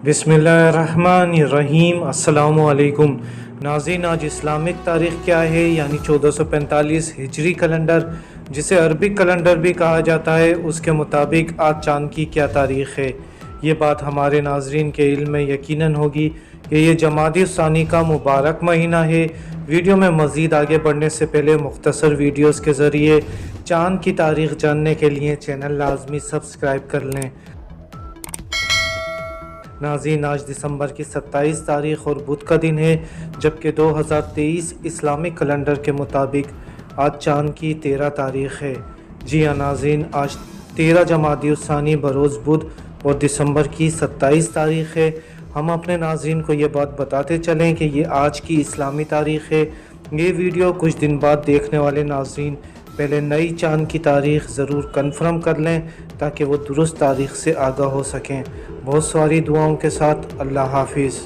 बिस्मिल्लाहिर्रहमानिर्रहीम। अस्सलामुअलैकुम नाज़रीन, आज इस्लामिक तारीख़ क्या है यानी 1445 हिजरी कैलेंडर, जिसे अरबिक कैलेंडर भी कहा जाता है, उसके मुताबिक आज चाँद की क्या तारीख़ है। ये बात हमारे नाज़रीन के इल्म में यकीनन होगी कि ये जमादी सानी का मुबारक महीना है। वीडियो में मज़ीद आगे बढ़ने से पहले मुख्तसर वीडियोज़ के ज़रिए चाँद की तारीख़ जानने के लिए चैनल लाजमी सब्सक्राइब कर लें। नाज़रीन, आज दिसंबर की 27 तारीख़ और बुध का दिन है, जबकि 2023 इस्लामिक कैलेंडर के मुताबिक आज चाँद की 13 तारीख़ है। जी हाँ नाज़रीन, आज 13 जमादी सानी बरोज़ बुध और दिसंबर की 27 तारीख़ है। हम अपने नाज़रीन को ये बात बताते चलें कि ये आज की इस्लामी तारीख़ है। ये वीडियो कुछ दिन बाद देखने वाले नाज़रीन पहले नई चाँद की तारीख़ ज़रूर कन्फर्म कर लें ताकि वो दुरुस्त तारीख़ से आगाह हो सकें। बहुत सारी दुआओं के साथ अल्लाह हाफिज़।